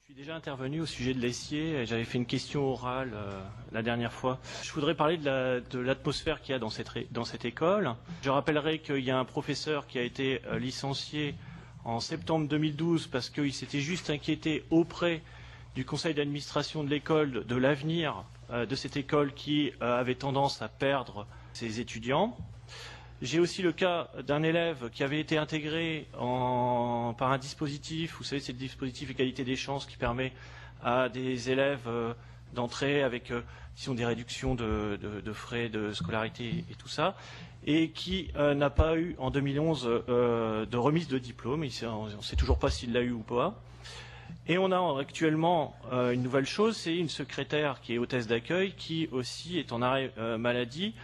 Je suis déjà intervenu au sujet de l'essier. J'avais fait une question orale la dernière fois. Je voudrais parler de l'atmosphère qu'il y a dans cette école. Je rappellerai qu'il y a un professeur qui a été licencié en septembre 2012 parce qu'il s'était juste inquiété auprès du conseil d'administration de l'école de l'avenir de cette école qui avait tendance à perdre ses étudiants. J'ai aussi le cas d'un élève qui avait été intégré par un dispositif, vous savez, c'est le dispositif égalité des chances qui permet à des élèves d'entrer avec disons, des réductions de frais de scolarité et tout ça, et qui n'a pas eu en 2011 de remise de diplôme. On ne sait toujours pas s'il l'a eu ou pas. Et on a actuellement une nouvelle chose, c'est une secrétaire qui est hôtesse d'accueil qui aussi est en arrêt maladie.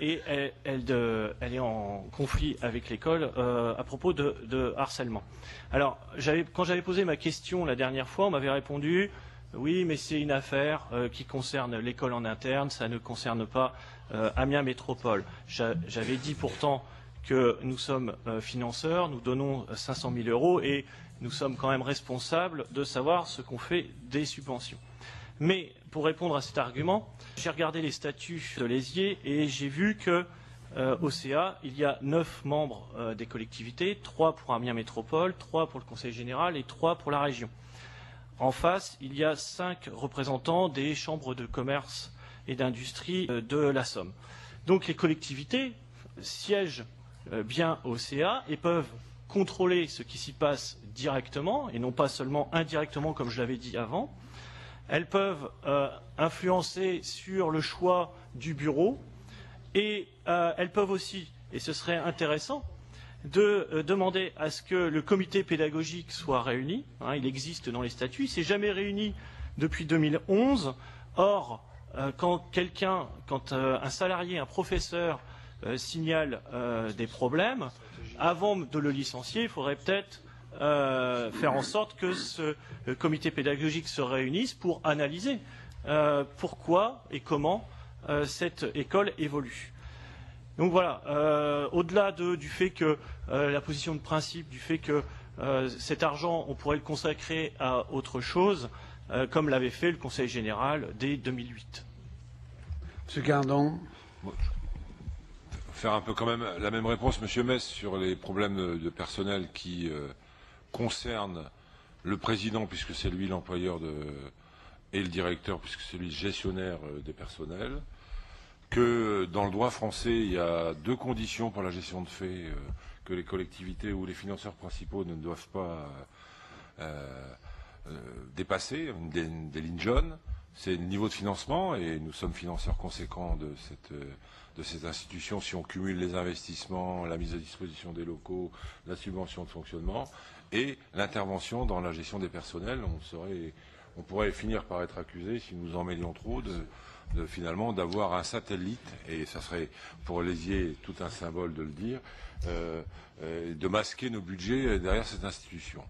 Et elle est en conflit avec l'école à propos de harcèlement. Alors, quand j'avais posé ma question la dernière fois, on m'avait répondu « Oui, mais c'est une affaire qui concerne l'école en interne, ça ne concerne pas Amiens Métropole ». J'avais dit pourtant que nous sommes financeurs, nous donnons 500 000 € et nous sommes quand même responsables de savoir ce qu'on fait des subventions. Mais pour répondre à cet argument, j'ai regardé les statuts de l'ESIer et j'ai vu que au CA, il y a 9 membres des collectivités, 3 pour Amiens Métropole, 3 pour le Conseil général et 3 pour la région. En face, il y a 5 représentants des chambres de commerce et d'industrie de la Somme. Donc les collectivités siègent bien au CA et peuvent contrôler ce qui s'y passe directement et non pas seulement indirectement comme je l'avais dit avant. Elles peuvent influencer sur le choix du bureau et elles peuvent aussi, et ce serait intéressant, de demander à ce que le comité pédagogique soit réuni. Il existe dans les statuts, il ne s'est jamais réuni depuis 2011. Or, quand un salarié, un professeur signale des problèmes, avant de le licencier, il faudrait peut-être faire en sorte que ce comité pédagogique se réunisse pour analyser pourquoi et comment cette école évolue. Donc voilà, au-delà du fait que la position de principe, du fait que cet argent, on pourrait le consacrer à autre chose, comme l'avait fait le Conseil général dès 2008. Monsieur Cardon. Faire un peu quand même la même réponse, Monsieur Metz, sur les problèmes de personnel qui concerne le président, puisque c'est lui l'employeur et le directeur, puisque c'est lui le gestionnaire des personnels, que dans le droit français, il y a 2 conditions pour la gestion de fait que les collectivités ou les financeurs principaux ne doivent pas dépasser, des lignes jaunes. C'est le niveau de financement, et nous sommes financeurs conséquents de cette institution si on cumule les investissements, la mise à disposition des locaux, la subvention de fonctionnement, et l'intervention dans la gestion des personnels. On pourrait finir par être accusé, si nous en mêlions trop, finalement d'avoir un satellite, et ça serait pour l'ESIer tout un symbole de le dire, de masquer nos budgets derrière cette institution.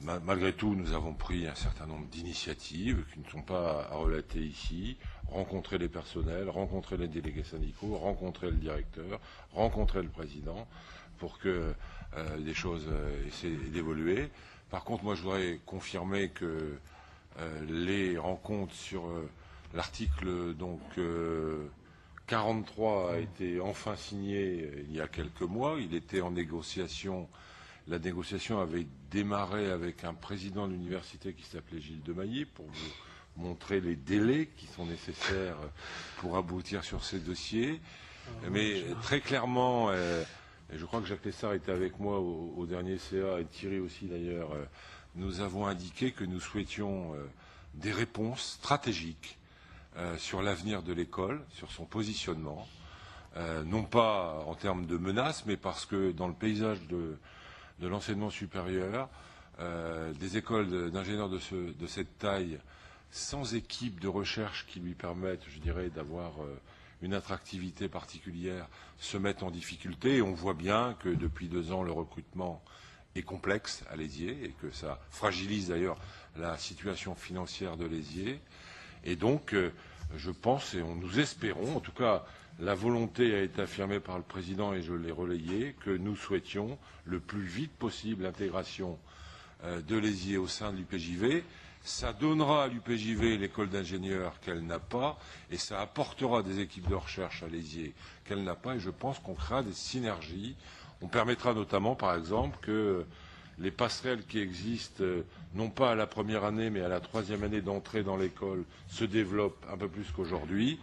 Malgré tout, nous avons pris un certain nombre d'initiatives qui ne sont pas à relater ici. Rencontrer les personnels, rencontrer les délégués syndicaux, rencontrer le directeur, rencontrer le président, pour que les choses essaient d'évoluer. Par contre, moi, je voudrais confirmer que les rencontres sur l'article 43 a été enfin signé il y a quelques mois. Il était en négociation. La négociation avait démarré avec un président de l'université qui s'appelait Gilles Demailly, pour vous montrer les délais qui sont nécessaires pour aboutir sur ces dossiers. Mais très clairement, et je crois que Jacques Lessard était avec moi au dernier CA, et Thierry aussi d'ailleurs, nous avons indiqué que nous souhaitions des réponses stratégiques sur l'avenir de l'école, sur son positionnement, non pas en termes de menaces, mais parce que dans le paysage de l'enseignement supérieur, des écoles d'ingénieurs de cette taille, sans équipe de recherche qui lui permettent, je dirais, d'avoir une attractivité particulière, se mettent en difficulté. Et on voit bien que depuis 2 ans, le recrutement est complexe à l'ESIer, et que ça fragilise d'ailleurs la situation financière de l'ESIer. Et donc, je pense, et nous espérons, en tout cas, la volonté a été affirmée par le président et je l'ai relayée, que nous souhaitions le plus vite possible l'intégration de Léziers au sein de l'UPJV. Ça donnera à l'UPJV l'école d'ingénieurs qu'elle n'a pas, et ça apportera des équipes de recherche à Léziers qu'elle n'a pas, et je pense qu'on créera des synergies. On permettra notamment, par exemple, que les passerelles qui existent, non pas à la première année, mais à la troisième année d'entrée dans l'école, se développent un peu plus qu'aujourd'hui.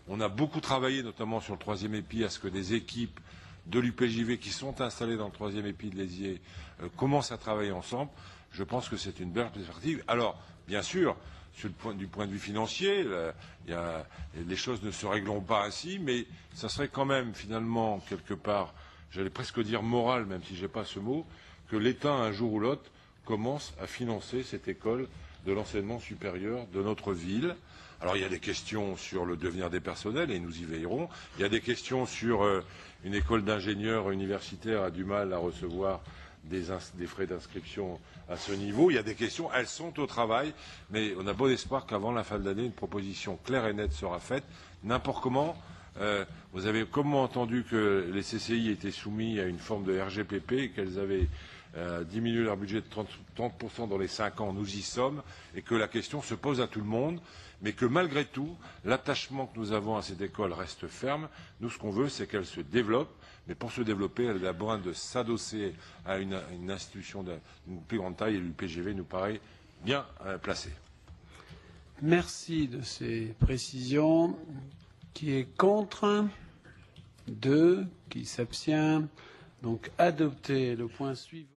On a beaucoup travaillé, notamment sur le troisième épi, à ce que des équipes de l'UPJV qui sont installées dans le troisième épi de Léziers commencent à travailler ensemble. Je pense que c'est une belle perspective. Alors, bien sûr, du point de vue financier, les choses ne se régleront pas ainsi, mais ça serait quand même finalement quelque part, j'allais presque dire moral, même si je n'ai pas ce mot, que l'État, un jour ou l'autre, commence à financer cette école de l'enseignement supérieur de notre ville. Alors il y a des questions sur le devenir des personnels, et nous y veillerons. Il y a des questions sur une école d'ingénieurs universitaire a du mal à recevoir des frais d'inscription à ce niveau. Il y a des questions, elles sont au travail, mais on a bon espoir qu'avant la fin de l'année, une proposition claire et nette sera faite. N'importe comment, vous avez comment entendu que les CCI étaient soumis à une forme de RGPP et qu'elles avaient diminué leur budget de 30% dans les 5 ans, nous y sommes, et que la question se pose à tout le monde, mais que malgré tout, l'attachement que nous avons à cette école reste ferme. Nous, ce qu'on veut, c'est qu'elle se développe, mais pour se développer, elle a besoin de s'adosser à une institution d'une plus grande taille, et l'UPJV nous paraît bien placée. Merci de ces précisions. Qui est contre? 2. Qui s'abstient? Donc adopté. Le point suivant.